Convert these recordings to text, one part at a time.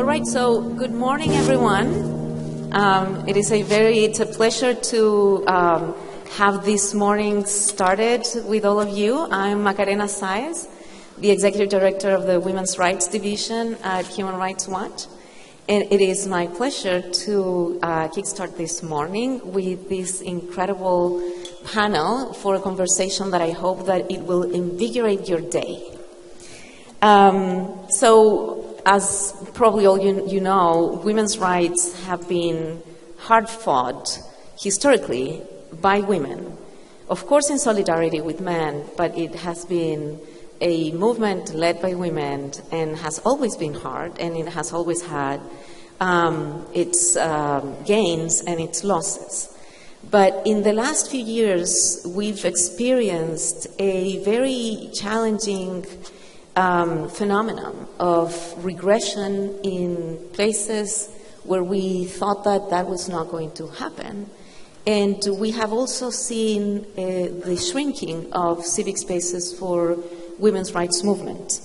All right, so good morning, everyone. It's a pleasure to have this morning started with all of you. I'm Macarena Sáez, the Executive Director of the Women's Rights Division at Human Rights Watch. And it is my pleasure to kickstart this morning with this incredible panel for a conversation that I hope that it will invigorate your day. As probably all you know, women's rights have been hard-fought historically by women. Of course, in solidarity with men, but it has been a movement led by women and has always been hard, and it has always had its gains and its losses. But in the last few years, we've experienced a very challenging phenomenon of regression in places where we thought that was not going to happen. And we have also seen the shrinking of civic spaces for women's rights movement.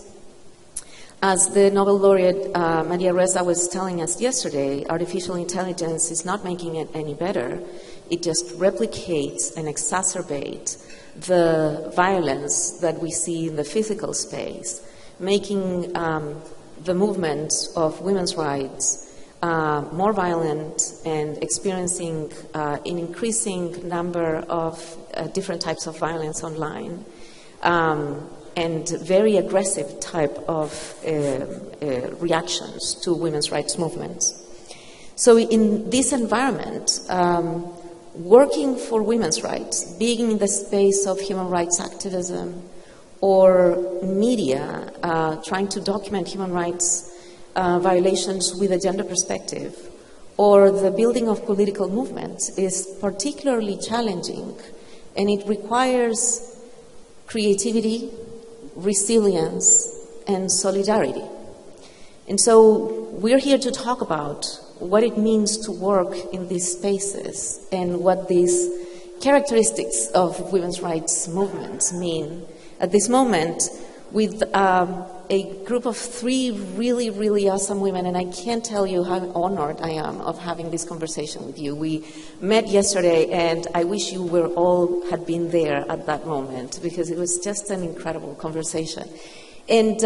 As the Nobel laureate Maria Ressa was telling us yesterday, artificial intelligence is not making it any better. It just replicates and exacerbates the violence that we see in the physical space, making the movement of women's rights more violent and experiencing an increasing number of different types of violence online and very aggressive type of reactions to women's rights movements. So in this environment, working for women's rights, being in the space of human rights activism or media, trying to document human rights violations with a gender perspective, or the building of political movements is particularly challenging, and it requires creativity, resilience, and solidarity. And so we're here to talk about what it means to work in these spaces and what these characteristics of women's rights movements mean at this moment with a group of three really, really awesome women, and I can't tell you how honored I am of having this conversation with you. We met yesterday, and I wish you were all had been there at that moment because it was just an incredible conversation. And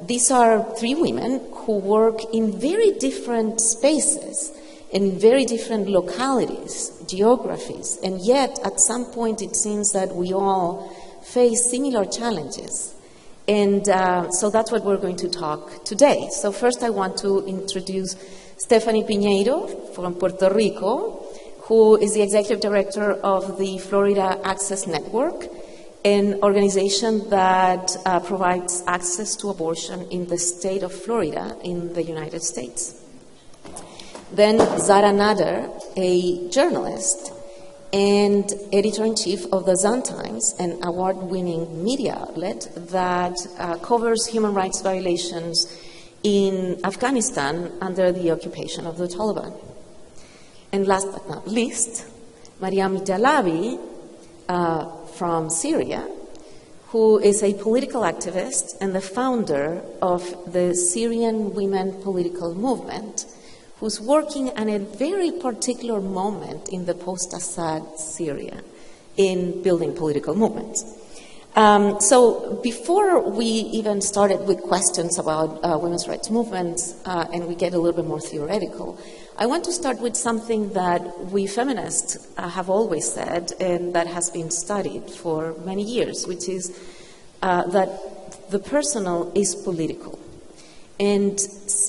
these are three women who work in very different spaces, in very different localities, geographies, and yet at some point it seems that we all face similar challenges. And so that's what we're going to talk today. So first I want to introduce Stephanie Piñeiro from Puerto Rico, who is the Executive Director of the Florida Access Network, an organization that provides access to abortion in the state of Florida in the United States. Then Zahra Nader, a journalist and editor-in-chief of the Sun Times, an award-winning media outlet that covers human rights violations in Afghanistan under the occupation of the Taliban. And last but not least, Mariam Jalabi from Syria, who is a political activist and the founder of the Syrian Women Political Movement, who's working at a very particular moment in the post-Assad Syria in building political movements. So before we even started with questions about women's rights movements, and we get a little bit more theoretical, I want to start with something that we feminists have always said and that has been studied for many years, which is that the personal is political. And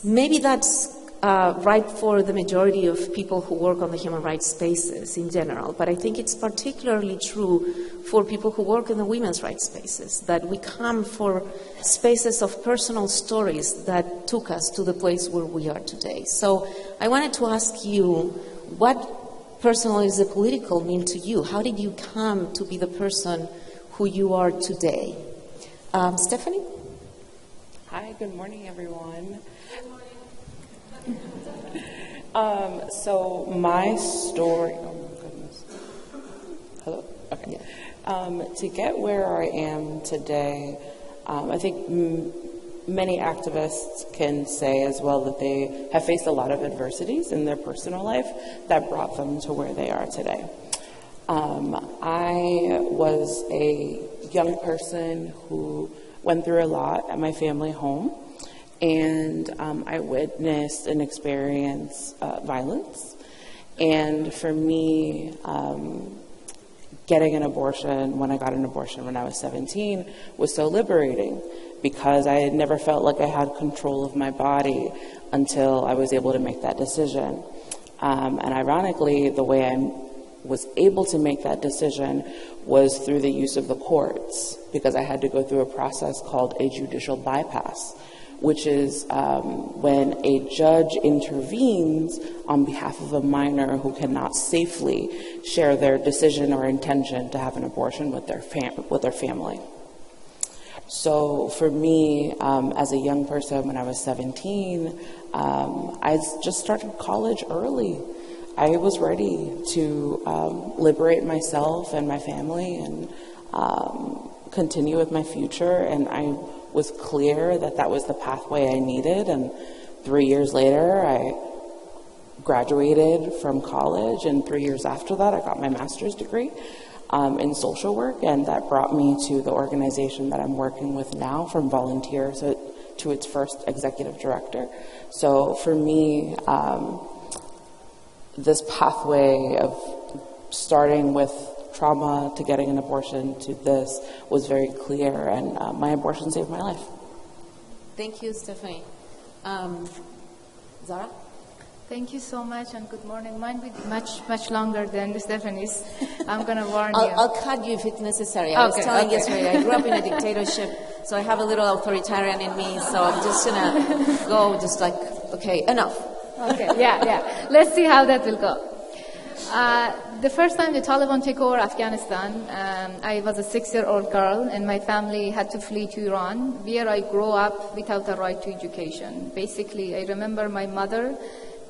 maybe that's right for the majority of people who work on the human rights spaces in general, but I think it's particularly true for people who work in the women's rights spaces, that we come for spaces of personal stories that took us to the place where we are today. So I wanted to ask you, what personal is the political mean to you? How did you come to be the person who you are today? Stephanie? Hi, good morning, everyone. So my story, oh my goodness. Hello? Okay. Yeah. To get where I am today, I think many activists can say as well that they have faced a lot of adversities in their personal life that brought them to where they are today. I was a young person who went through a lot at my family home, and I witnessed and experienced violence. And for me, getting an abortion, when I got an abortion when I was 17, was so liberating, because I had never felt like I had control of my body until I was able to make that decision. And ironically, the way I was able to make that decision was through the use of the courts, because I had to go through a process called a judicial bypass, which is when a judge intervenes on behalf of a minor who cannot safely share their decision or intention to have an abortion with their family. So for me, as a young person, when I was 17, I just started college early. I was ready to liberate myself and my family and continue with my future, and I was clear that that was the pathway I needed. And 3 years later, I graduated from college, and 3 years after that, I got my master's degree in social work, and that brought me to the organization that I'm working with now, from volunteer to its first executive director. So for me, this pathway of starting with trauma to getting an abortion to this was very clear, and my abortion saved my life. Thank you, Stephanie. Zahra? Thank you so much, and good morning. Mine will be much longer than Stephanie's. I'm going to warn you. I'll cut you if it's necessary. I was telling yesterday, I grew up in a dictatorship, so I have a little authoritarian in me, so I'm just going to go just like, okay, enough. Okay, yeah. Let's see how that will go. The first time the Taliban took over Afghanistan, I was a 6-year-old girl, and my family had to flee to Iran, where I grew up without a right to education. Basically, I remember my mother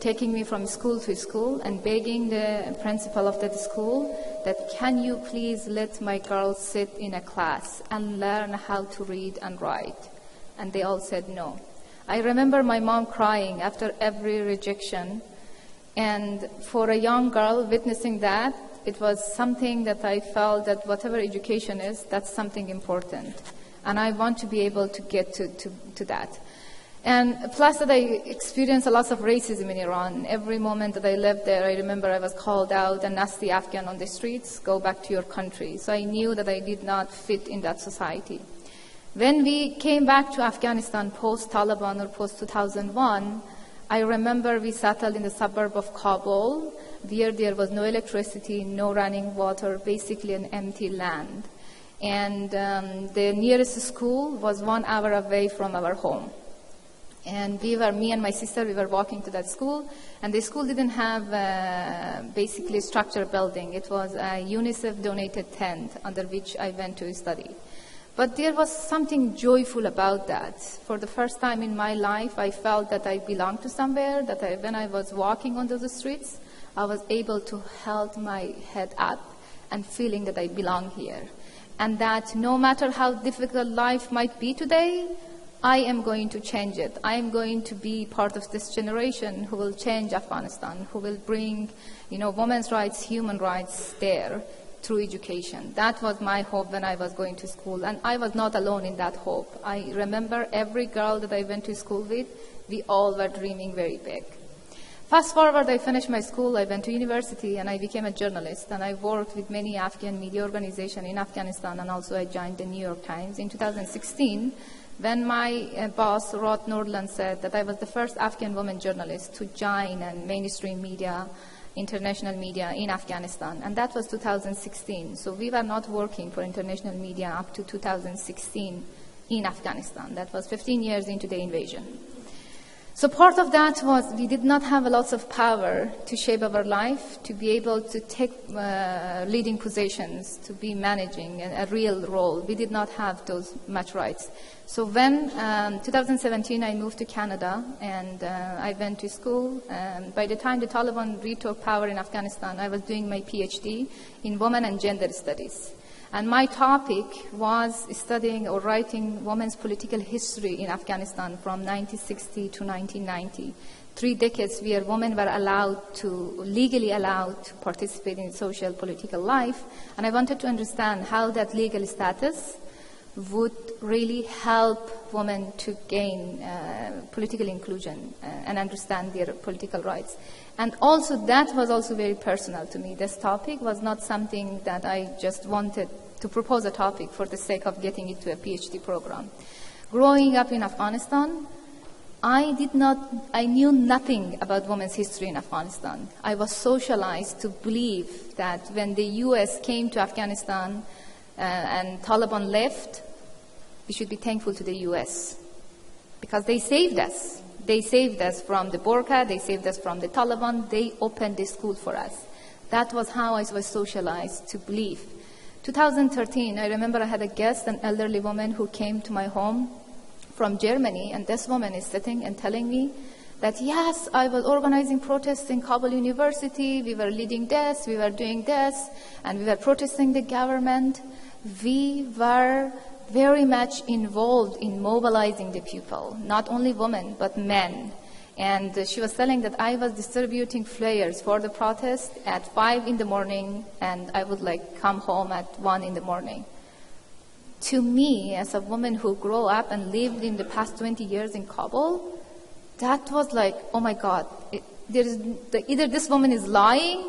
taking me from school to school and begging the principal of that school that, can you please let my girl sit in a class and learn how to read and write? And they all said no. I remember my mom crying after every rejection. And for a young girl witnessing that, it was something that I felt that whatever education is, that's something important. And I want to be able to get to that. And plus that I experienced a lot of racism in Iran. Every moment that I lived there, I remember I was called out, a nasty Afghan on the streets, go back to your country. So I knew that I did not fit in that society. When we came back to Afghanistan post-Taliban or post-2001, I remember we settled in the suburb of Kabul, where there was no electricity, no running water, basically an empty land. And the nearest school was 1 hour away from our home. And me and my sister, we were walking to that school, and the school didn't have basically structured building. It was a UNICEF-donated tent under which I went to study. But there was something joyful about that. For the first time in my life, I felt that I belonged to somewhere, that when I was walking on those streets, I was able to hold my head up and feeling that I belong here. And that no matter how difficult life might be today, I am going to change it. I am going to be part of this generation who will change Afghanistan, who will bring, women's rights, human rights there through education. That was my hope when I was going to school, and I was not alone in that hope. I remember every girl that I went to school with, we all were dreaming very big. Fast forward, I finished my school, I went to university, and I became a journalist, and I worked with many Afghan media organizations in Afghanistan, and also I joined the New York Times. In 2016, when my boss, Rod Nordland, said that I was the first Afghan woman journalist to join mainstream media, international media in Afghanistan, and that was 2016. So we were not working for international media up to 2016 in Afghanistan. That was 15 years into the invasion. So part of that was we did not have a lot of power to shape our life, to be able to take leading positions, to be managing a real role. We did not have those much rights. So when 2017 I moved to Canada and I went to school, by the time the Taliban retook power in Afghanistan, I was doing my PhD in women and gender studies. And my topic was studying or writing women's political history in Afghanistan from 1960 to 1990. 3 decades where women were legally allowed to participate in social political life. And I wanted to understand how that legal status would really help women to gain political inclusion and understand their political rights. And also that was also very personal to me. This topic was not something that I just wanted to propose a topic for the sake of getting it to a PhD program. Growing up in Afghanistan, I knew nothing about women's history in Afghanistan. I was socialized to believe that when the US came to Afghanistan and Taliban left, we should be thankful to the US because they saved us. They saved us from the burqa, they saved us from the Taliban, they opened the school for us. That was how I was socialized to believe. 2013, I remember I had a guest, an elderly woman who came to my home from Germany, and this woman is sitting and telling me that, yes, I was organizing protests in Kabul University, we were leading this, we were doing this, and we were protesting the government. We were very much involved in mobilizing the people, not only women, but men. And she was telling that I was distributing flyers for the protest at 5 in the morning, and I would come home at 1 in the morning. To me, as a woman who grew up and lived in the past 20 years in Kabul, that was oh my God, either this woman is lying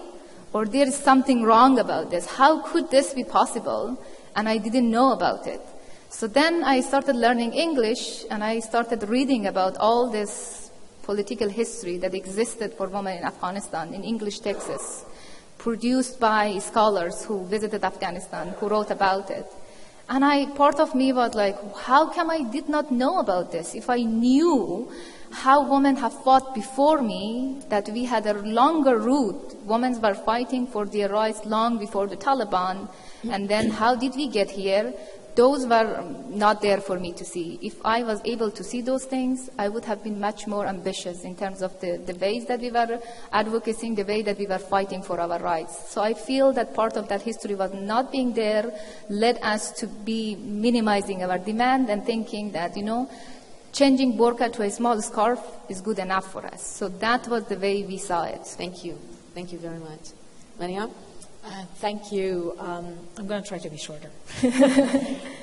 or there is something wrong about this. How could this be possible? And I didn't know about it. So then I started learning English, and I started reading about all this political history that existed for women in Afghanistan in English texts, produced by scholars who visited Afghanistan, who wrote about it. And part of me was how come I did not know about this? If I knew how women have fought before me, that we had a longer route, women were fighting for their rights long before the Taliban, and then how did we get here? Those were not there for me to see. If I was able to see those things, I would have been much more ambitious in terms of the ways that we were advocating, the way that we were fighting for our rights. So I feel that part of that history was not being there, led us to be minimizing our demand and thinking that, changing burqa to a small scarf is good enough for us. So that was the way we saw it. Thank you. Thank you very much. Mariam? Thank you. I'm going to try to be shorter.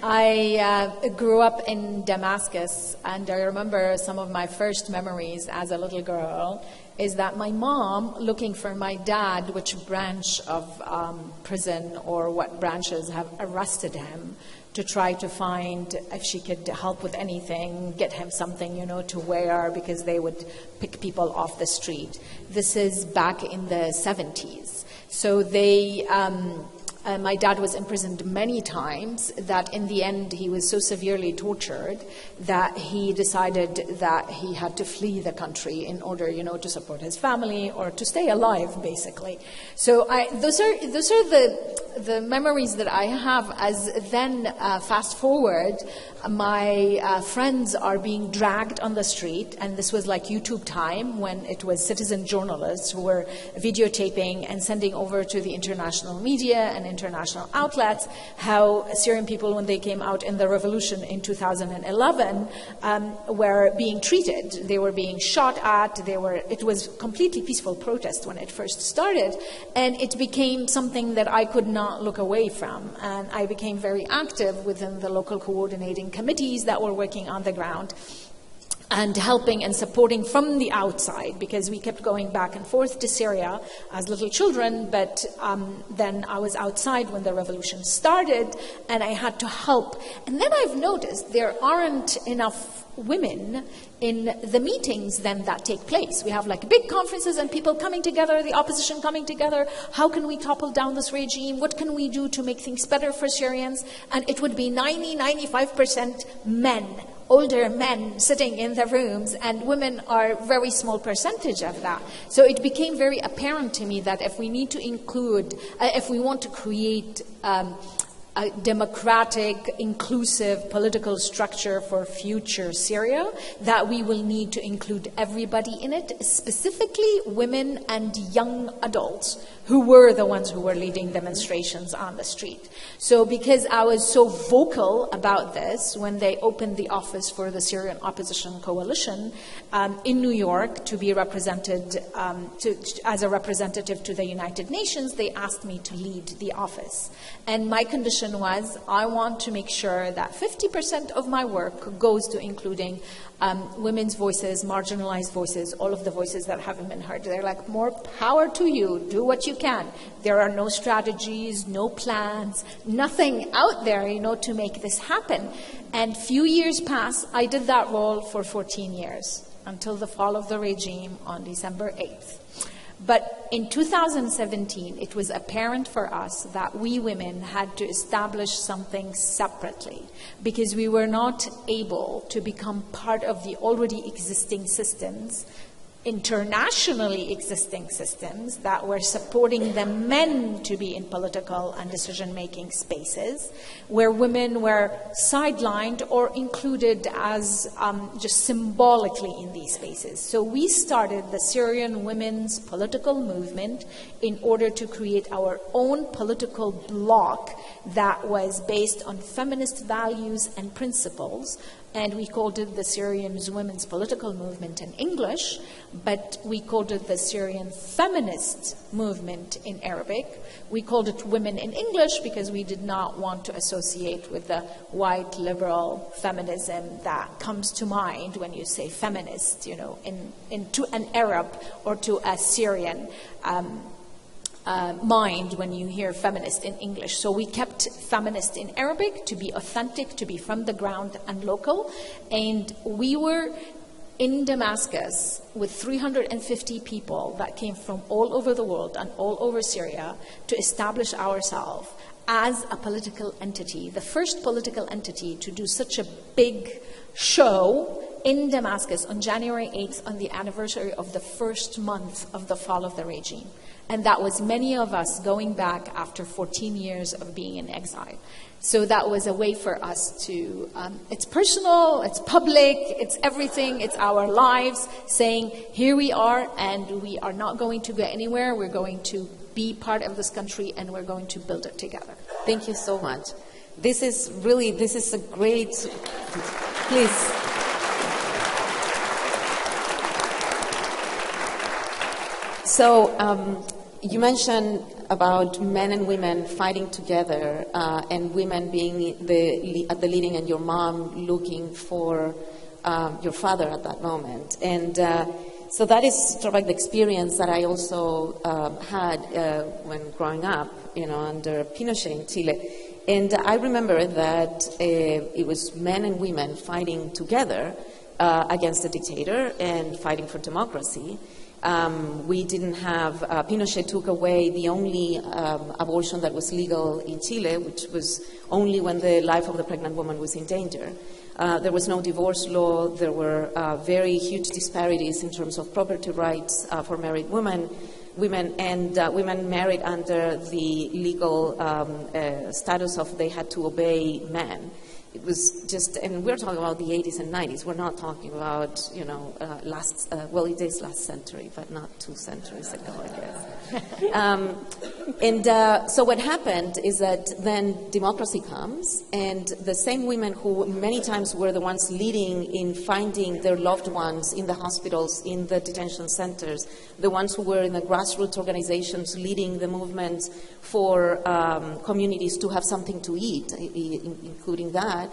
I grew up in Damascus, and I remember some of my first memories as a little girl is that my mom, looking for my dad, which branch of prison or what branches have arrested him, to try to find if she could help with anything, get him something, to wear, because they would pick people off the street. This is back in the 70s. So my dad was imprisoned many times that in the end he was so severely tortured that he decided that he had to flee the country in order, to support his family or to stay alive, basically. So those are the memories that I have. As then fast forward, my friends are being dragged on the street, and this was like YouTube time when it was citizen journalists who were videotaping and sending over to the international media and international outlets how Syrian people, when they came out in the revolution in 2011, were being treated. They were being shot at. It was completely peaceful protest when it first started, and it became something that I could not look away from. And I became very active within the local coordinating committees that were working on the ground and helping and supporting from the outside, because we kept going back and forth to Syria as little children, but then I was outside when the revolution started, and I had to help. And then I've noticed there aren't enough women in the meetings then that take place. We have big conferences and people coming together, the opposition coming together. How can we topple down this regime? What can we do to make things better for Syrians? And it would be 95% men, older men sitting in the rooms, and women are a very small percentage of that. So it became very apparent to me that if we need to include, if we want to create a democratic, inclusive political structure for future Syria, that we will need to include everybody in it, specifically women and young adults who were the ones who were leading demonstrations on the street. So because I was so vocal about this when they opened the office for the Syrian Opposition Coalition in New York to be represented as a representative to the United Nations, they asked me to lead the office. And my condition was, I want to make sure that 50% of my work goes to including women's voices, marginalized voices, all of the voices that haven't been heard. They're like, more power to you, do what you can. There are no strategies, no plans, nothing out there, to make this happen. And few years passed, I did that role for 14 years, until the fall of the regime on December 8th. But in 2017, it was apparent for us that we women had to establish something separately, because we were not able to become part of the already existing systems, internationally existing systems that were supporting the men to be in political and decision-making spaces, where women were sidelined or included as just symbolically in these spaces. So we started the Syrian women's political movement in order to create our own political bloc that was based on feminist values and principles. And we called it the Syrian Women's Political Movement in English, but we called it the Syrian Feminist Movement in Arabic. We called it Women in English because we did not want to associate with the white liberal feminism that comes to mind when you say feminist, to an Arab or to a Syrian mind when you hear feminist in English. So we kept feminist in Arabic to be authentic, to be from the ground and local. And we were in Damascus with 350 people that came from all over the world and all over Syria to establish ourselves as a political entity, the first political entity to do such a big show in Damascus on January 8th, on the anniversary of the first month of the fall of the regime. And that was many of us going back after 14 years of being in exile. So that was a way for us to, it's personal, it's public, it's everything, it's our lives, saying, here we are, and we are not going to go anywhere. We're going to be part of this country, and we're going to build it together. Thank you so much. This is a great, please. So you mentioned about men and women fighting together, and women being at the leading, and your mom looking for your father at that moment. And so that is sort of like the experience that I also had when growing up, under Pinochet in Chile. And I remember that it was men and women fighting together against the dictator and fighting for democracy. We didn't have, Pinochet took away the only abortion that was legal in Chile, which was only when the life of the pregnant woman was in danger. There was no divorce law. There were very huge disparities in terms of property rights for married women, and women married under the legal status of they had to obey men. It was just, and we're talking about the 80s and 90s. We're not talking about, it is last century, but not 2 centuries ago, I guess. So what happened is that then democracy comes, and the same women who many times were the ones leading in finding their loved ones in the hospitals, in the detention centers, the ones who were in the grassroots organizations leading the movements for communities to have something to eat, including that.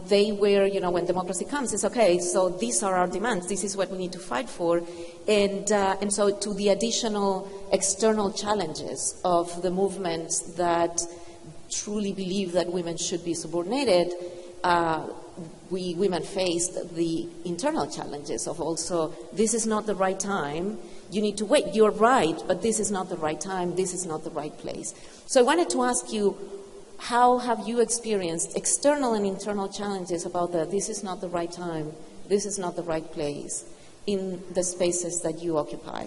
They were, when democracy comes, it's okay, so these are our demands, this is what we need to fight for. And so to the additional external challenges of the movements that truly believe that women should be subordinated, we women faced the internal challenges of also, this is not the right time, you need to wait, you're right, but this is not the right time, this is not the right place. So I wanted to ask you, how have you experienced external and internal challenges about that this is not the right time, this is not the right place in the spaces that you occupy?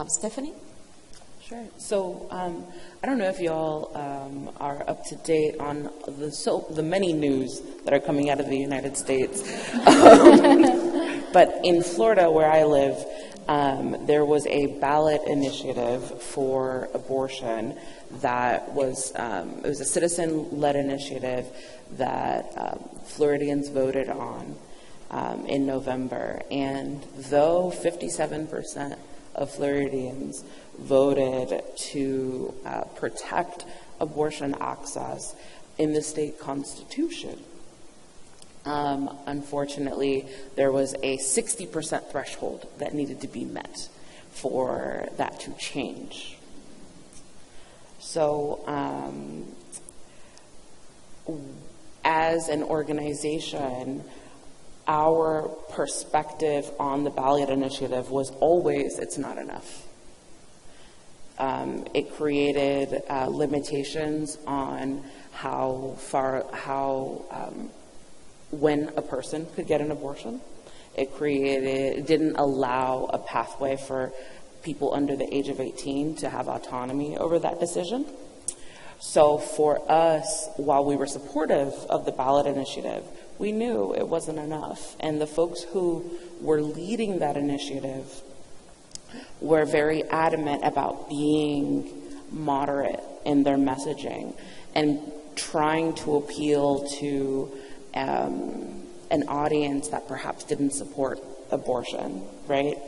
Stephanie? Sure. So I don't know if y'all are up to date on the many news that are coming out of the United States. But in Florida, where I live, there was a ballot initiative for abortion that was, it was a citizen-led initiative that Floridians voted on in November. And though 57% of Floridians voted to protect abortion access in the state constitution, unfortunately, there was a 60% threshold that needed to be met for that to change. So, as an organization, our perspective on the ballot initiative was always, it's not enough. It created limitations on when a person could get an abortion. It didn't allow a pathway for people under the age of 18 to have autonomy over that decision. So for us, while we were supportive of the ballot initiative, we knew it wasn't enough. And the folks who were leading that initiative were very adamant about being moderate in their messaging and trying to appeal to an audience that perhaps didn't support abortion, right?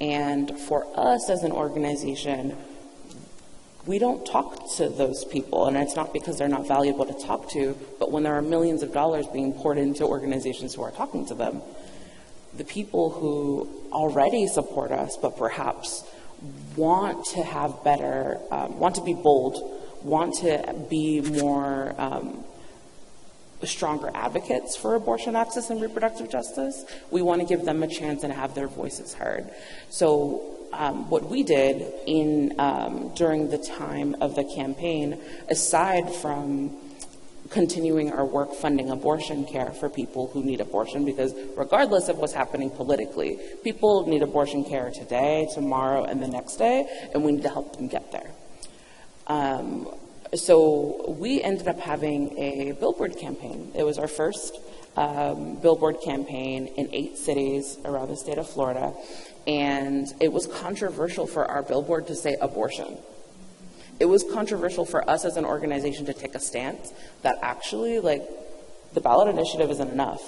And for us as an organization, we don't talk to those people, and it's not because they're not valuable to talk to, but when there are millions of dollars being poured into organizations who are talking to them, the people who already support us, but perhaps want to have better, want to be bold, want to be more stronger advocates for abortion access and reproductive justice, we want to give them a chance and have their voices heard. So what we did during the time of the campaign, aside from continuing our work funding abortion care for people who need abortion, because regardless of what's happening politically, people need abortion care today, tomorrow, and the next day, and we need to help them get there. So we ended up having a billboard campaign. It was our first billboard campaign in 8 cities around the state of Florida, and it was controversial for our billboard to say abortion. It was controversial for us as an organization to take a stance that actually, the ballot initiative isn't enough.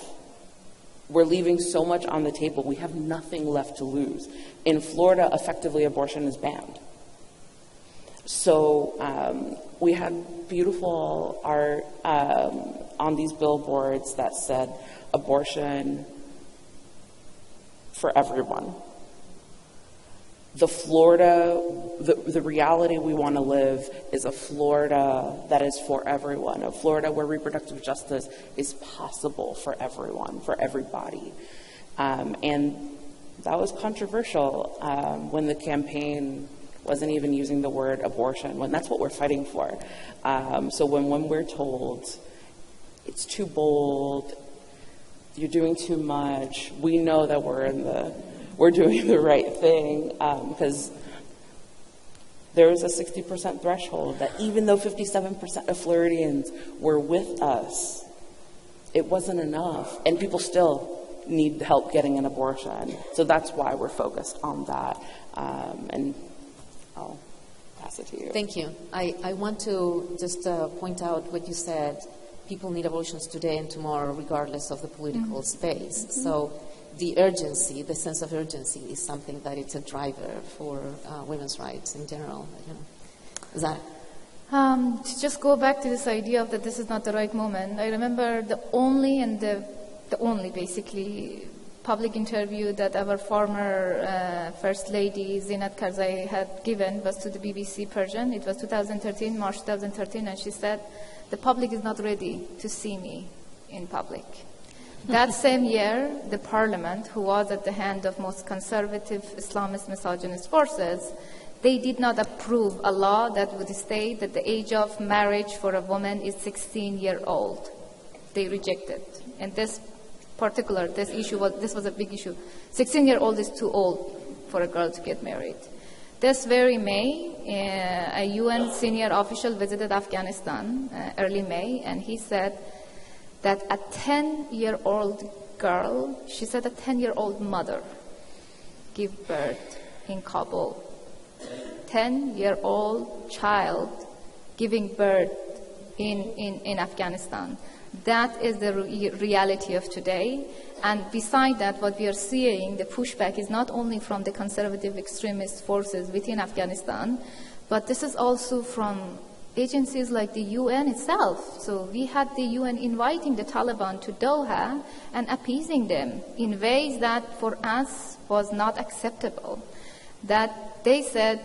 We're leaving so much on the table. We have nothing left to lose. In Florida, effectively, abortion is banned. So we had beautiful art on these billboards that said abortion for everyone. The reality we want to live is a Florida that is for everyone, a Florida where reproductive justice is possible for everyone, for everybody. And that was controversial when the campaign wasn't even using the word abortion, when that's what we're fighting for. So when we're told it's too bold, you're doing too much, we know that we're doing the right thing, because there was a 60% threshold that even though 57% of Floridians were with us, it wasn't enough, and people still need help getting an abortion. So that's why we're focused on that, and I'll pass it to you. Thank you. I want to just point out what you said. People need abortions today and tomorrow, regardless of the political space. So the urgency, the sense of urgency, is something that it's a driver for women's rights in general. Zahra? To just go back to this idea of that this is not the right moment, I remember the only basically public interview that our former First Lady Zinat Karzai had given was to the BBC Persian. It was 2013, March 2013, and she said, "The public is not ready to see me in public." That same year, the parliament, who was at the hand of most conservative Islamist misogynist forces, they did not approve a law that would state that the age of marriage for a woman is 16-year-old. They rejected. And this issue was a big issue. 16-year-old is too old for a girl to get married. This very May, a UN senior official visited Afghanistan early May, and he said that a 10-year-old girl, she said a 10-year-old mother gave birth in Kabul. 10-year-old child giving birth in Afghanistan. That is the reality of today. And beside that, what we are seeing, the pushback is not only from the conservative extremist forces within Afghanistan, but this is also from agencies like the UN itself. So we had the UN inviting the Taliban to Doha and appeasing them in ways that for us was not acceptable. That they said,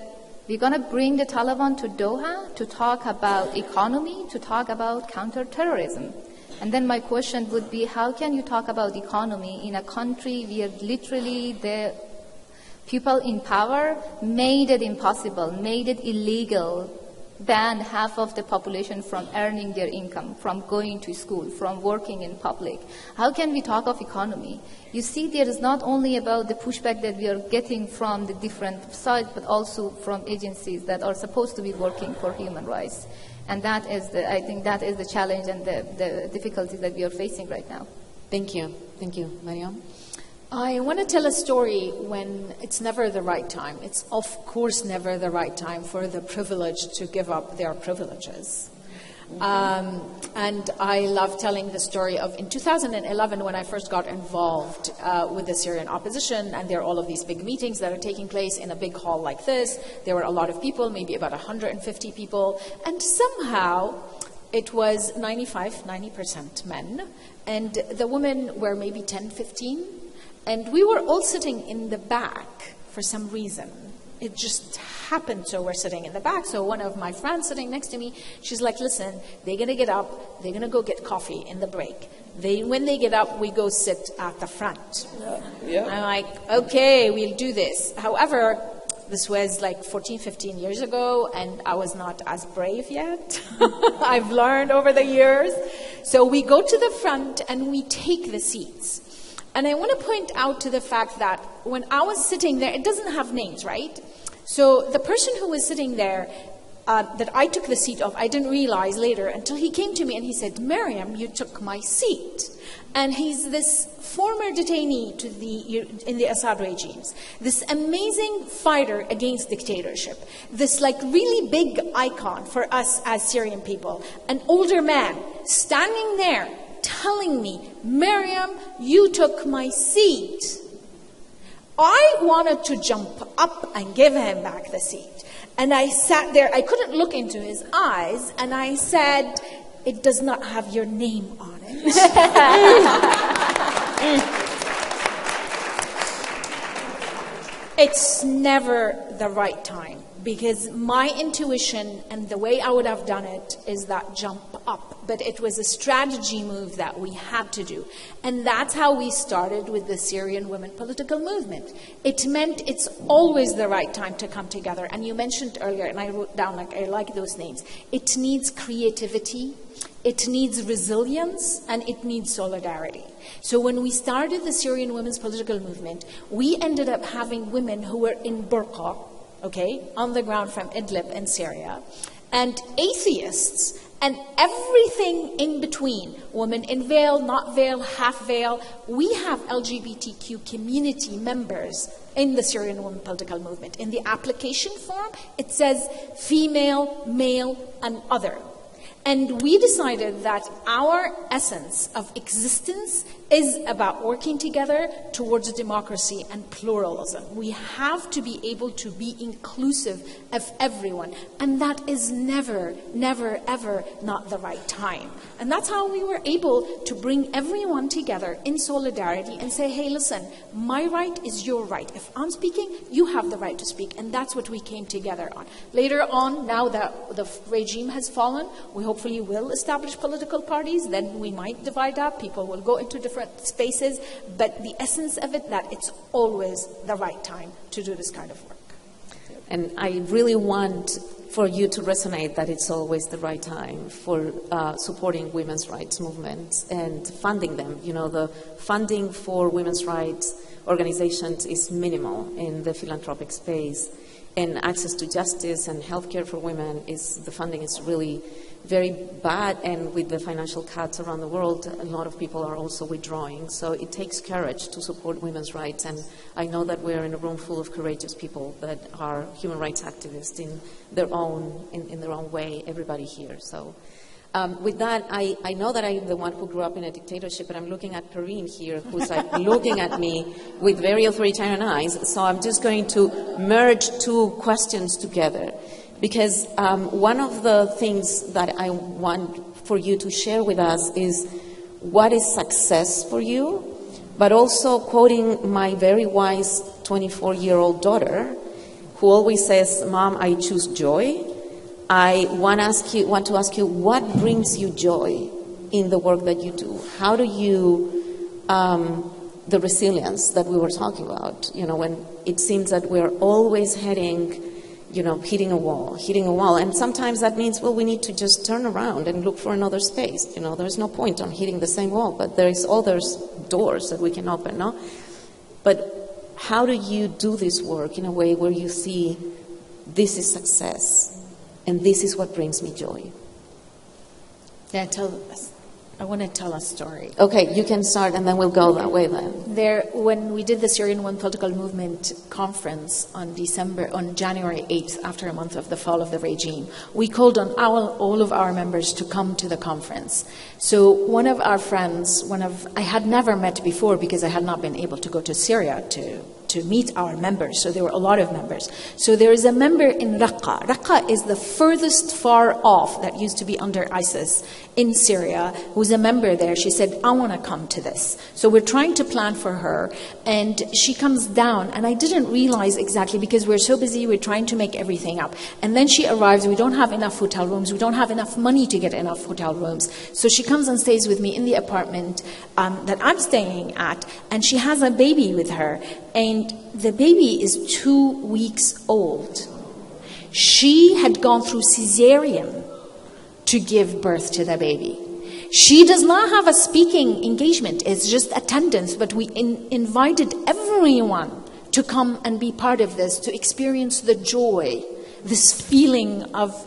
we're going to bring the Taliban to Doha to talk about economy, to talk about counterterrorism. And then my question would be, how can you talk about economy in a country where literally the people in power made it impossible, made it illegal, banned half of the population from earning their income, from going to school, from working in public? How can we talk of economy? You see, there is not only about the pushback that we are getting from the different sides, but also from agencies that are supposed to be working for human rights. And that is I think that is the challenge and the difficulties that we are facing right now. Thank you. Thank you. Mariam? I want to tell a story when it's never the right time. It's of course never the right time for the privileged to give up their privileges. And I love telling the story of in 2011 when I first got involved with the Syrian opposition, and there are all of these big meetings that are taking place in a big hall like this. There were a lot of people, maybe about 150 people, and somehow it was 90% men, and the women were maybe 10, 15, and we were all sitting in the back for some reason. It just happened, so we're sitting in the back. So one of my friends sitting next to me, she's like, listen, they're going to get up, they're going to go get coffee in the break. When they get up, we go sit at the front. Yeah. I'm like, okay, we'll do this. However, this was like 14, 15 years ago, and I was not as brave yet. I've learned over the years. So we go to the front and we take the seats. And I want to point out to the fact that when I was sitting there, it doesn't have names, right? So the person who was sitting there that I took the seat of, I didn't realize later until he came to me and he said, Mariam, you took my seat. And he's this former detainee in the Assad regimes, this amazing fighter against dictatorship, this like really big icon for us as Syrian people, an older man standing there telling me, Mariam, you took my seat. I wanted to jump up and give him back the seat. And I sat there, I couldn't look into his eyes, and I said, it does not have your name on it. It's never the right time, because my intuition and the way I would have done it is that jump up. But it was a strategy move that we had to do. And that's how we started with the Syrian women political movement. It meant it's always the right time to come together. And you mentioned earlier, and I wrote down, I like those names. It needs creativity, it needs resilience, and it needs solidarity. So when we started the Syrian women's political movement, we ended up having women who were in burqa, on the ground from Idlib in Syria, and atheists, and everything in between, women in veil, not veil, half veil. We have LGBTQ community members in the Syrian women political movement. In the application form, it says female, male, and other. And we decided that our essence of existence is about working together towards democracy and pluralism. We have to be able to be inclusive of everyone. And that is never, never, ever not the right time. And that's how we were able to bring everyone together in solidarity and say, hey, listen, my right is your right. If I'm speaking, you have the right to speak. And that's what we came together on. Later on, now that the regime has fallen, we hopefully will establish political parties. Then we might divide up. People will go into different spaces. But the essence of it, that it's always the right time to do this kind of work. And I really want for you to resonate that it's always the right time for supporting women's rights movements and funding them. You know, the funding for women's rights organizations is minimal in the philanthropic space. and access to justice and healthcare for women, the funding is really very bad, and with the financial cuts around the world, a lot of people are also withdrawing. So it takes courage to support women's rights, and I know that we're in a room full of courageous people that are human rights activists in their own way, everybody here. So with that, I know that I'm the one who grew up in a dictatorship, but I'm looking at Perrine here, who's like looking at me with very authoritarian eyes. So I'm just going to merge two questions together. Because one of the things that I want for you to share with us is what is success for you, but also quoting my very wise 24-year-old daughter, who always says, "Mom, I choose joy." I want to ask you, what brings you joy in the work that you do? How do you, the resilience that we were talking about, when it seems that we're always hitting a wall. And sometimes that means, well, we need to just turn around and look for another space. There's no point on hitting the same wall, but there is other doors that we can open, no? But how do you do this work in a way where you see this is success and this is what brings me joy? Yeah, I want to tell a story. Okay, you can start and then we'll go that way then. When we did the Syrian One Political Movement conference on January 8th, after a month of the fall of the regime, we called on all of our members to come to the conference. So one of our friends, I had never met before because I had not been able to go to Syria to meet our members. So there were a lot of members. So there is a member in Raqqa. Raqqa is the furthest far off that used to be under ISIS in Syria, who's a member there. She said, "I want to come to this." So we're trying to plan for her, and she comes down, and I didn't realize exactly because we're so busy, we're trying to make everything up. And then she arrives, we don't have enough hotel rooms, we don't have enough money to get enough hotel rooms. So she comes and stays with me in the apartment that I'm staying at, and she has a baby with her, and the baby is 2 weeks old. She had gone through cesarean to give birth to the baby. She does not have a speaking engagement, it's just attendance, but we invited everyone to come and be part of this, to experience the joy, this feeling of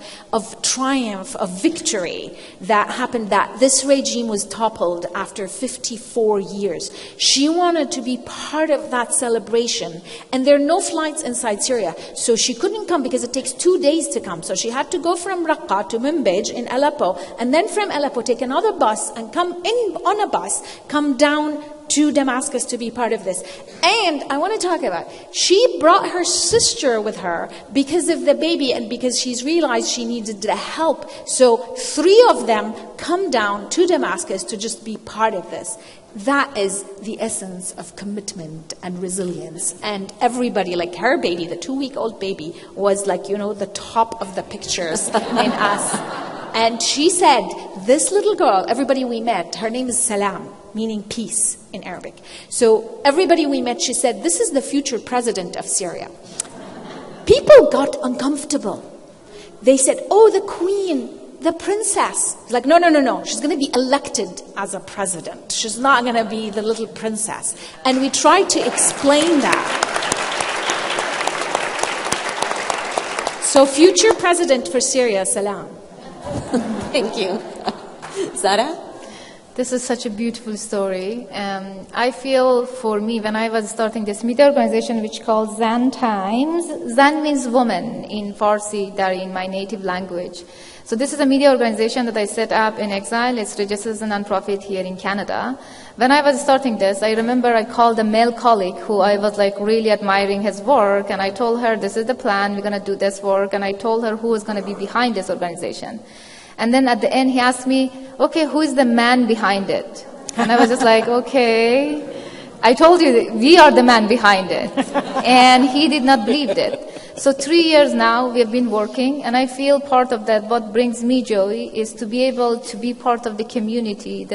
triumph, of victory that happened, that this regime was toppled after 54 years. She wanted to be part of that celebration. And there are no flights inside Syria. So she couldn't come because it takes 2 days to come. So she had to go from Raqqa to Manbij in Aleppo, and then from Aleppo take another bus and come down to Damascus to be part of this. And I want to talk about, she brought her sister with her because of the baby and because she's realized she needed the help. So 3 of them come down to Damascus to just be part of this. That is the essence of commitment and resilience. And everybody, like her baby, the 2-week-old baby, was like, the top of the pictures in us. And she said, this little girl, everybody we met, her name is Salam, meaning peace in Arabic. So everybody we met, she said, this is the future president of Syria. People got uncomfortable. They said, oh, the queen, the princess. It's like, no. She's going to be elected as a president. She's not going to be the little princess. And we tried to explain that. So future president for Syria, Salam. Thank you. Zahra? This is such a beautiful story. I feel for me, when I was starting this media organization, which called Zan Times, Zan means woman in Farsi, Dari, in my native language. So this is a media organization that I set up in exile. It's registered as a non-profit here in Canada. When I was starting this, I remember I called a male colleague who I was really admiring his work, and I told her, this is the plan, we're going to do this work, and I told her who is going to be behind this organization. And then at the end, he asked me, okay, who is the man behind it? And I was just like, okay. I told you that we are the man behind it. And he did not believe it. So 3 years now, we have been working, and I feel part of that, what brings me joy, is to be able to be part of the community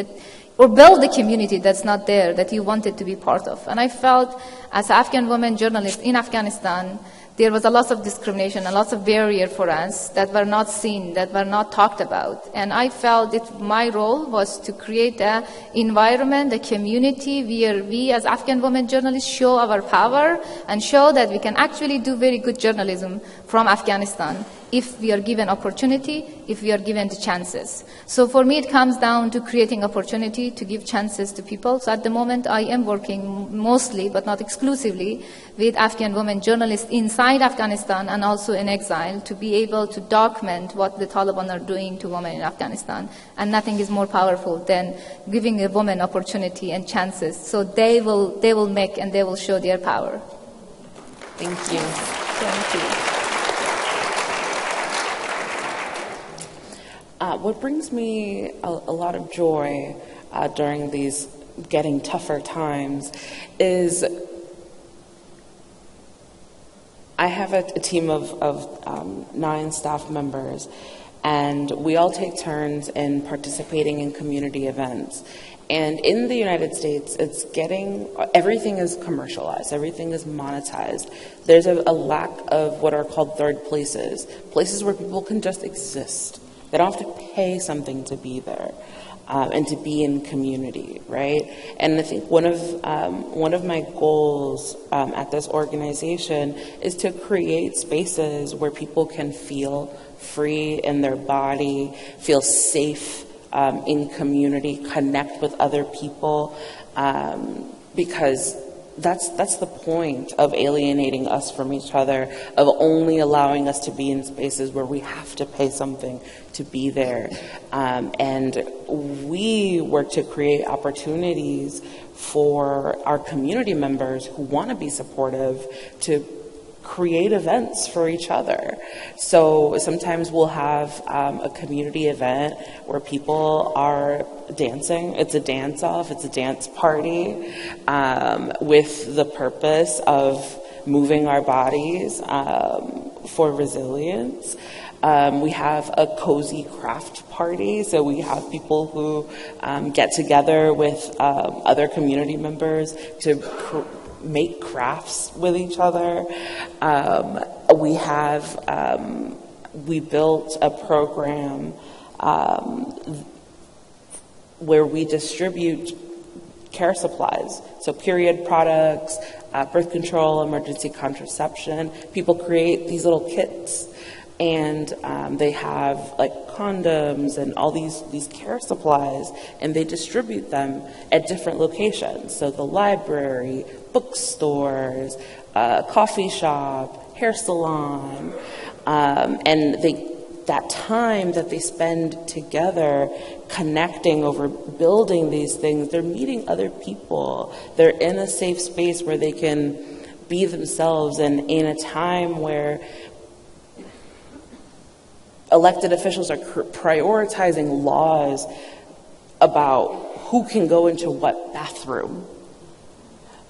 or build the community that's not there, that you wanted to be part of. And I felt, as an Afghan woman journalist in Afghanistan, there was a lot of discrimination, a lot of barrier for us that were not seen, that were not talked about. And I felt that my role was to create an environment, a community where we as Afghan women journalists show our power and show that we can actually do very good journalism from Afghanistan if we are given opportunity, if we are given the chances. So for me, it comes down to creating opportunity to give chances to people. So at the moment, I am working mostly, but not exclusively, with Afghan women journalists inside Afghanistan and also in exile to be able to document what the Taliban are doing to women in Afghanistan. And nothing is more powerful than giving a woman opportunity and chances. So they will make and they will show their power. Thank you. Thank you. What brings me a lot of joy during these getting tougher times is I have a team of 9 staff members, and we all take turns in participating in community events. And in the United States, everything is commercialized, everything is monetized. There's a lack of what are called third places where people can just exist. They don't have to pay something to be there and to be in community, right? And I think one of my goals at this organization is to create spaces where people can feel free in their body, feel safe in community, connect with other people, because that's the point of alienating us from each other, of only allowing us to be in spaces where we have to pay something to be there. And we work to create opportunities for our community members who want to be supportive to create events for each other. So sometimes we'll have a community event where people are dancing. It's a dance-off, it's a dance party with the purpose of moving our bodies for resilience. We have a cozy craft party, so we have people who get together with other community members to make crafts with each other. We built a program where we distribute care supplies, so period products, birth control, emergency contraception. People create these little kits, and they have like condoms and all these care supplies, and they distribute them at different locations. So the library, bookstores, coffee shop, hair salon, and that time that they spend together connecting over building these things, they're meeting other people. They're in a safe space where they can be themselves, and in a time where elected officials are prioritizing laws about who can go into what bathroom.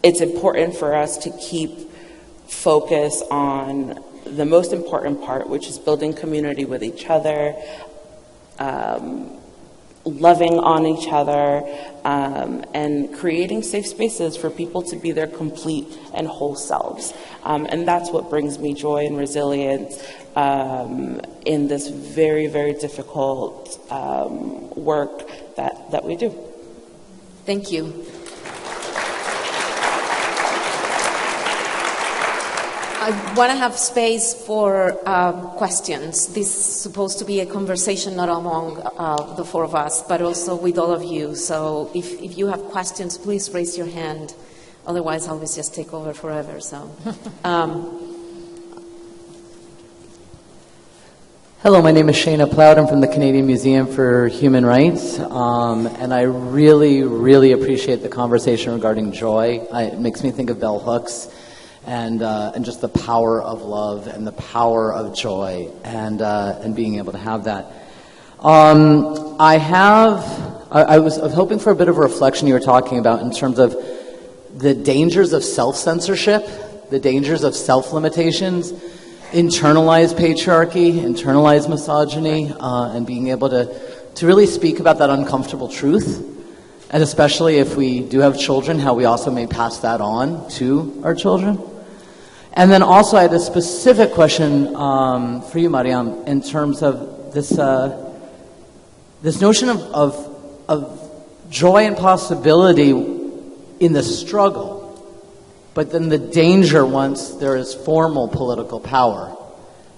It's important for us to keep focus on the most important part, which is building community with each other, loving on each other, and creating safe spaces for people to be their complete and whole selves. And that's what brings me joy and resilience in this very, very difficult work that we do. Thank you. I want to have space for questions. This is supposed to be a conversation not among the four of us, but also with all of you. So if you have questions, please raise your hand. Otherwise, I'll just take over forever. So, Hello, my name is Shayna Ploud. I'm from the Canadian Museum for Human Rights, and I really, really appreciate the conversation regarding joy. It makes me think of bell hooks. And just the power of love and the power of joy and being able to have that. I was hoping for a bit of a reflection you were talking about in terms of the dangers of self-censorship, the dangers of self-limitations, internalized patriarchy, internalized misogyny, and being able to really speak about that uncomfortable truth. And especially if we do have children, how we also may pass that on to our children. And then also I had a specific question for you, Mariam, in terms of this this notion of joy and possibility in the struggle, but then the danger once there is formal political power.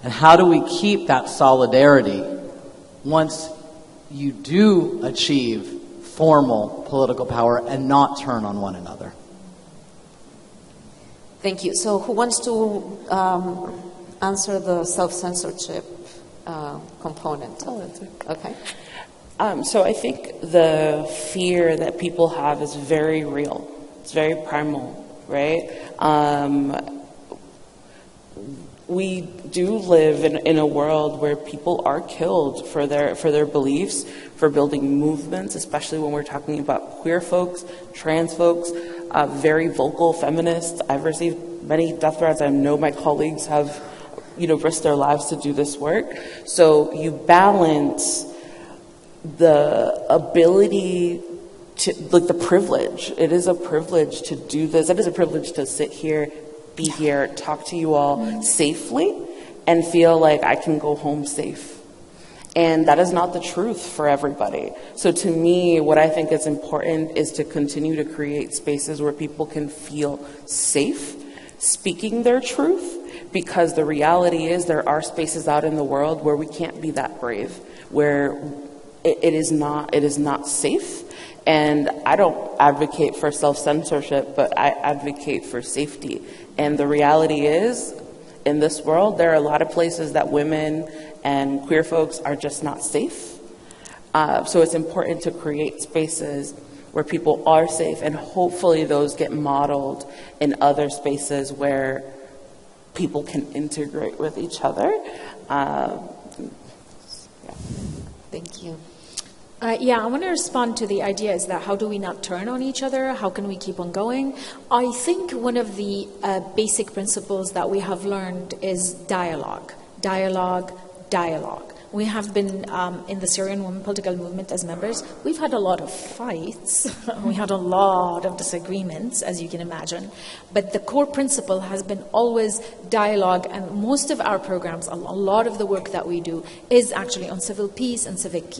And how do we keep that solidarity once you do achieve formal political power and not turn on one another? Thank you. So who wants to answer the self-censorship component? Oh, that's it. Okay. So I think the fear that people have is very real. It's very primal, right? We do live in a world where people are killed for their beliefs, for building movements, especially when we're talking about queer folks, trans folks, very vocal feminists. I've received many death threats. I know my colleagues have, risked their lives to do this work. So you balance the ability to, like, the privilege. It is a privilege to do this. It is a privilege to sit here, be here, talk to you all safely, and feel like I can go home safe. And that is not the truth for everybody. So to me, what I think is important is to continue to create spaces where people can feel safe speaking their truth, because the reality is there are spaces out in the world where we can't be that brave, where it is not safe. And I don't advocate for self-censorship, but I advocate for safety. And the reality is, in this world, there are a lot of places that women and queer folks are just not safe. So it's important to create spaces where people are safe, and hopefully those get modeled in other spaces where people can integrate with each other. Thank you. I want to respond to the idea is that how do we not turn on each other? How can we keep on going? I think one of the basic principles that we have learned is dialogue. Dialogue, dialogue. We have been in the Syrian women political movement as members. We've had a lot of fights. We had a lot of disagreements, as you can imagine. But the core principle has been always dialogue, and most of our programs, a lot of the work that we do is actually on civil peace and civic,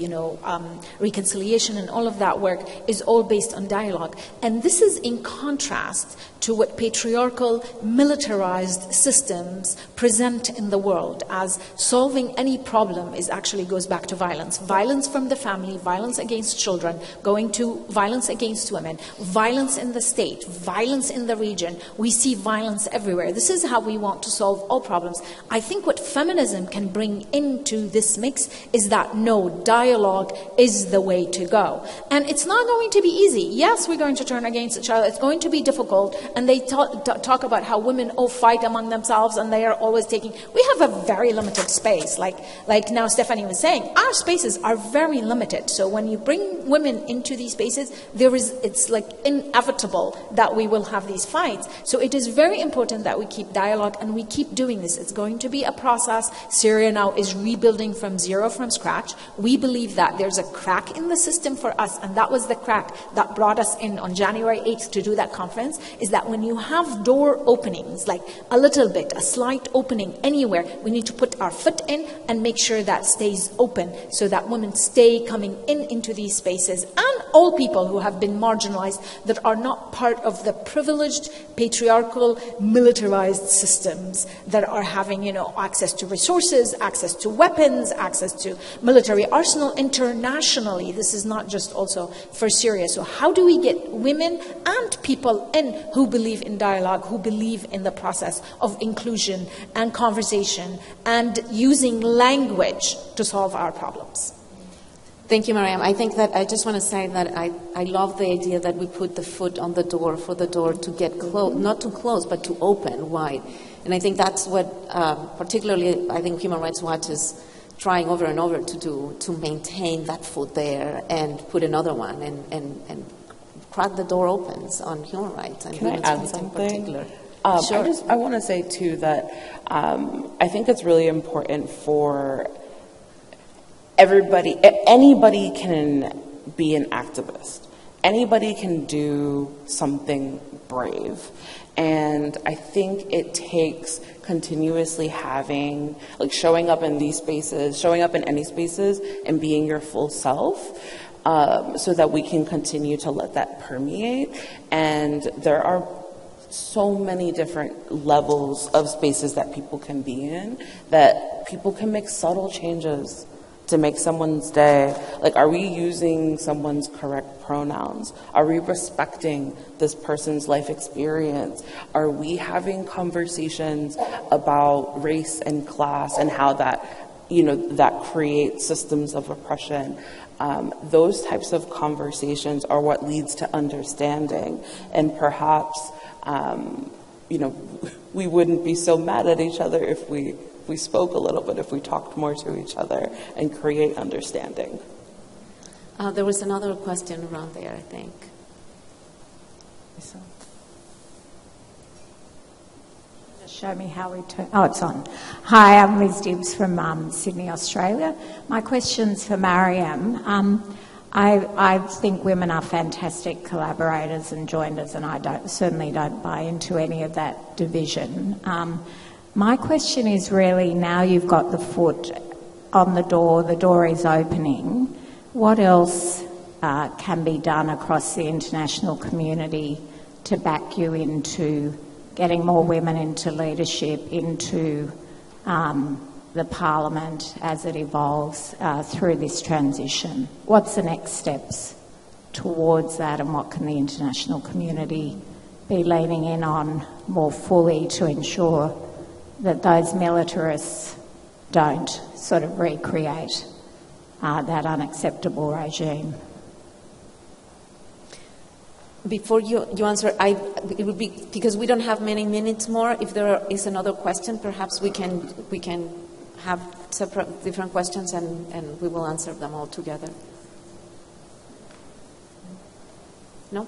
reconciliation, and all of that work is all based on dialogue. And this is in contrast to what patriarchal, militarized systems present in the world as solving any problem is actually goes back to violence. Violence from the family, violence against children, going to violence against women, violence in the state, violence in the region. We see violence everywhere. This is how we want to solve all problems. I think what feminism can bring into this mix is that no, dialogue is the way to go. And it's not going to be easy. Yes, we're going to turn against each other. It's going to be difficult. And they talk about how women all fight among themselves and they are always taking... We have a very limited space. Like now Stephanie was saying, our spaces are very limited. So when you bring women into these spaces, it's like inevitable that we will have these fights. So it is very important that we keep dialogue and we keep doing this. It's going to be a process. Syria now is rebuilding from zero, from scratch. We believe that there's a crack in the system for us, and that was the crack that brought us in on January 8th to do that conference, is that when you have door openings, like a little bit, a slight opening anywhere, we need to put our foot in and make sure that stays open so that women stay coming into these spaces, and all people who have been marginalized that are not part of the privileged, patriarchal, militarized systems that are having, access to resources, access to weapons, access to military arsenal internationally. This is not just also for Syria. So how do we get women and people in who believe in dialogue, who believe in the process of inclusion and conversation and using language to solve our problems? Thank you, Mariam. I think that I just want to say that I love the idea that we put the foot on the door for the door to get closed, not to close, but to open wide. And I think that's what, particularly, I think Human Rights Watch is trying over and over to do, to maintain that foot there and put another one and crack the door opens on human rights. And can I add something? Sure. I want to say, too, that I think it's really important for anybody can be an activist. anybody can do something brave. And I think it takes continuously having, like, showing up in these spaces, showing up in any spaces, and being your full self, so that we can continue to let that permeate. And there are so many different levels of spaces that people can be in, that people can make subtle changes to make someone's day. Like, are we using someone's correct pronouns? Are we respecting this person's life experience? Are we having conversations about race and class and how that, that creates systems of oppression? Those types of conversations are what leads to understanding. And perhaps, we wouldn't be so mad at each other if we spoke a little bit, if we talked more to each other and create understanding. There was another question around there, I think. Just show me how we turn. Oh, it's on. Hi, I'm Liz Dibbs from Sydney, Australia. My question's for Mariam. I think women are fantastic collaborators and joiners, and I certainly don't buy into any of that division. My question is really, now you've got the foot on the door is opening, what else can be done across the international community to back you into getting more women into leadership, into the parliament as it evolves through this transition? What's the next steps towards that, and what can the international community be leaning in on more fully to ensure that those militarists don't sort of recreate that unacceptable regime? Before you answer, it would be, because we don't have many minutes more, if there is another question, perhaps we can have separate different questions and we will answer them all together. No?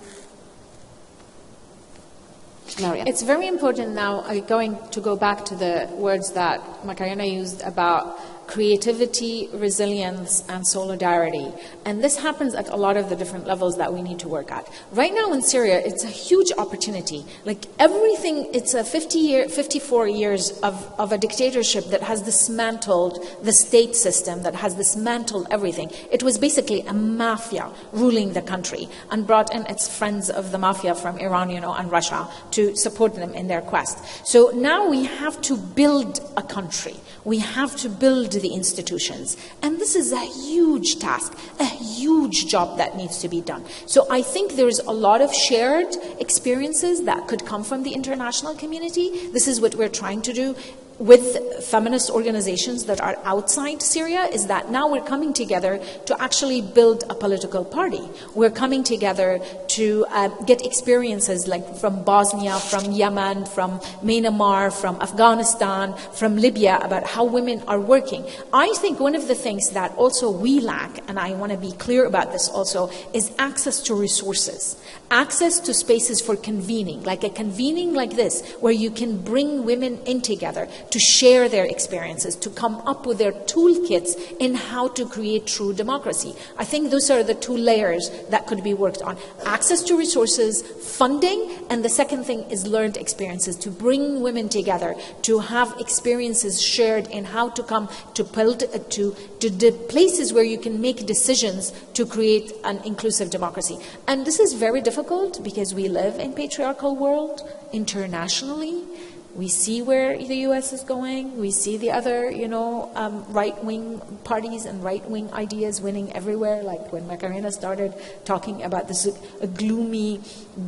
Mariam. It's very important now, going to go back to the words that Macarena used about creativity, resilience, and solidarity. And this happens at a lot of the different levels that we need to work at. Right now in Syria, it's a huge opportunity. Like everything, it's a 54 years of a dictatorship that has dismantled the state system, that has dismantled everything. It was basically a mafia ruling the country and brought in its friends of the mafia from Iran, and Russia to support them in their quest. So now we have to build a country. We have to build the institutions. And this is a huge task, a huge job that needs to be done. So I think there's a lot of shared experiences that could come from the international community. This is what we're trying to do with feminist organizations that are outside Syria, is that now we're coming together to actually build a political party. We're coming together to get experiences like from Bosnia, from Yemen, from Myanmar, from Afghanistan, from Libya, about how women are working. I think one of the things that also we lack, and I want to be clear about this also, is access to resources. Access to spaces for convening, like a convening like this, where you can bring women in together to share their experiences, to come up with their toolkits in how to create true democracy. I think those are the two layers that could be worked on. Access to resources, funding, and the second thing is learned experiences, to bring women together, to have experiences shared in how to come to build to the places where you can make decisions to create an inclusive democracy. And this is very difficult because we live in a patriarchal world internationally. We see where the U.S. is going. We see the other, right-wing parties and right-wing ideas winning everywhere. Like when Macarena started talking about this gloomy,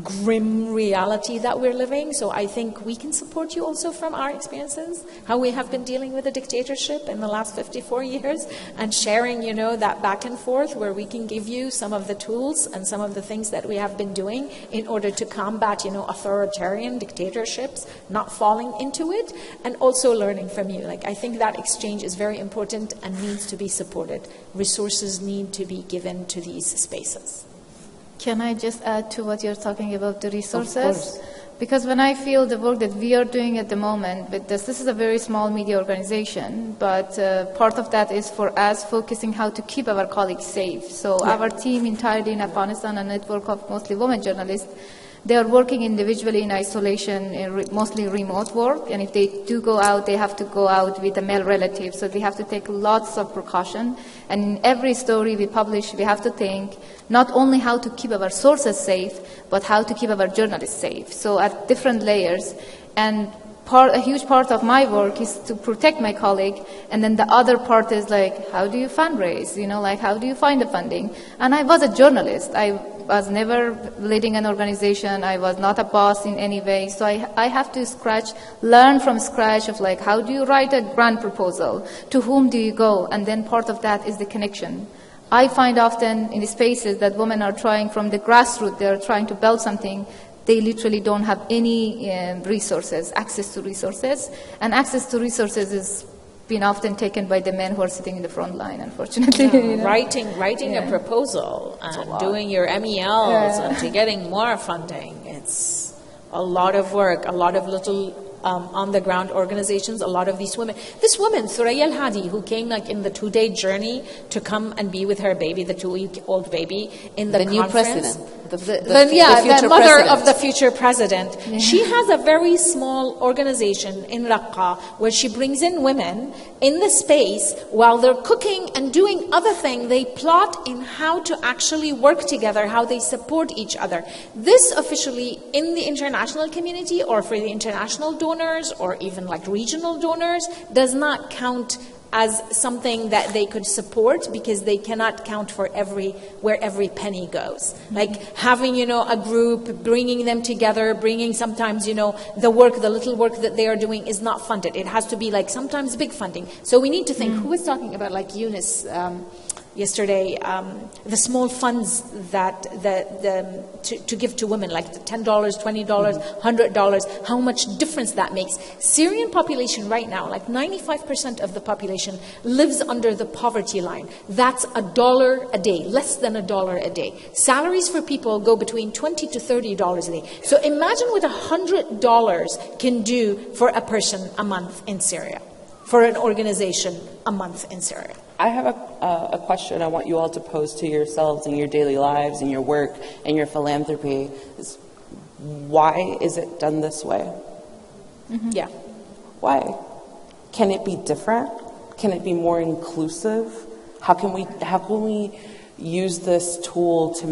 grim reality that we're living. So I think we can support you also from our experiences, how we have been dealing with a dictatorship in the last 54 years, and sharing, that back and forth where we can give you some of the tools and some of the things that we have been doing in order to combat, authoritarian dictatorships, not falling into it, and also learning from you. Like, I think that exchange is very important and needs to be supported. Resources need to be given to these spaces. Can I just add to what you're talking about, the resources? Of course. Because when I feel the work that we are doing at the moment with this is a very small media organization, but part of that is for us focusing how to keep our colleagues safe. So our team entirely in Afghanistan, a network of mostly women journalists, they are working individually in isolation, in mostly remote work, and if they do go out, they have to go out with a male relative, so we have to take lots of precaution. And in every story we publish, we have to think not only how to keep our sources safe, but how to keep our journalists safe. So at different layers, and a huge part of my work is to protect my colleague, and then the other part is like, how do you fundraise? Like how do you find the funding? And I was a journalist. I was never leading an organization. I was not a boss in any way. So I have to learn from scratch of like, how do you write a grant proposal? To whom do you go? And then part of that is the connection. I find often in the spaces that women are trying from the grassroots, they're trying to build something. They literally don't have any resources, access to resources. And access to resources is been often taken by the men who are sitting in the front line, unfortunately. Writing a proposal and doing your MELs and to getting more funding. It's a lot of work, a lot of little on-the-ground organizations, a lot of these women. This woman, Thuraya Al-Hadi, who came like in the 2-day journey to come and be with her baby, the 2-week-old baby, in the new conference. president. The mother of the future president. Yeah. She has a very small organization in Raqqa where she brings in women in the space while they're cooking and doing other things. They plot in how to actually work together, how they support each other. This officially in the international community or for the international donors or even like regional donors does not count as something that they could support because they cannot count for where every penny goes. Like having, a group, bringing them together, bringing sometimes, the little work that they are doing is not funded. It has to be like sometimes big funding. So we need to think, who was talking about like Eunice yesterday, the small funds that to give to women, like $10, $20, $100, how much difference that makes. Syrian population right now, like 95% of the population lives under the poverty line. That's $1 a day, less than $1 a day. Salaries for people go between $20 to $30 a day. So imagine what $100 can do for a person a month in Syria, for an organization a month in Syria. I have a question I want you all to pose to yourselves in your daily lives, in your work, and your philanthropy. Why is it done this way? Mm-hmm. Yeah. Why? Can it be different? Can it be more inclusive? How can we use this tool to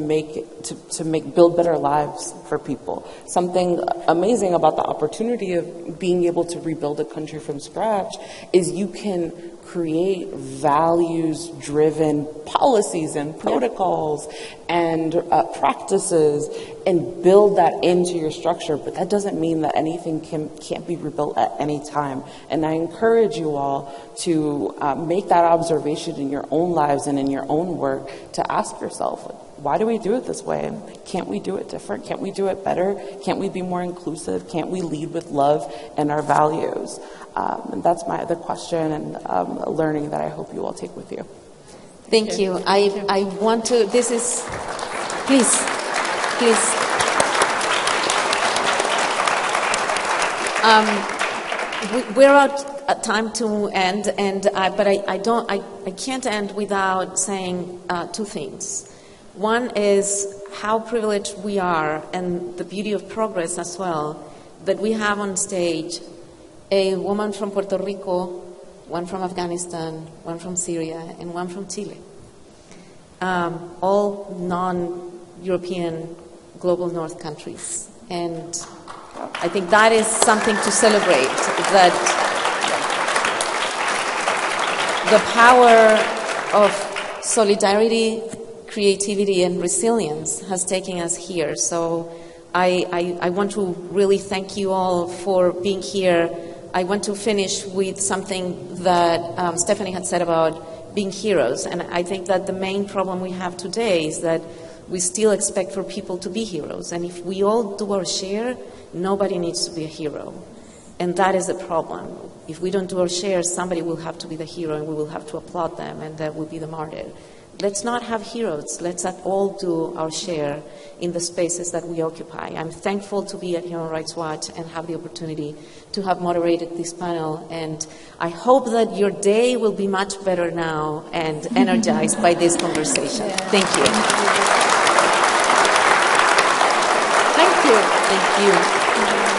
build better lives for people? Something amazing about the opportunity of being able to rebuild a country from scratch is you can create values-driven policies and protocols and practices and build that into your structure. But that doesn't mean that anything can't be rebuilt at any time. And I encourage you all to make that observation in your own lives and in your own work, to ask yourself, why do we do it this way? Can't we do it different? Can't we do it better? Can't we be more inclusive? Can't we lead with love and our values? And that's the question and learning that I hope you all take with you. Thank you. I want to, this is, please. We're out of time to end, but I can't end without saying 2 things. One is how privileged we are, and the beauty of progress as well, that we have on stage a woman from Puerto Rico, one from Afghanistan, one from Syria, and one from Chile. All non-European global north countries. And I think that is something to celebrate, that the power of solidarity, creativity, and resilience has taken us here. So I want to really thank you all for being here. I want to finish with something that Stephanie had said about being heroes. And I think that the main problem we have today is that we still expect for people to be heroes. And if we all do our share, nobody needs to be a hero. And that is the problem. If we don't do our share, somebody will have to be the hero and we will have to applaud them, and that will be the martyr. let's not have heroes. Let's all do our share in the spaces that we occupy. I'm thankful to be at Human Rights Watch and have the opportunity to have moderated this panel, and I hope that your day will be much better now and energized by this conversation. Thank you. Thank you. Thank you.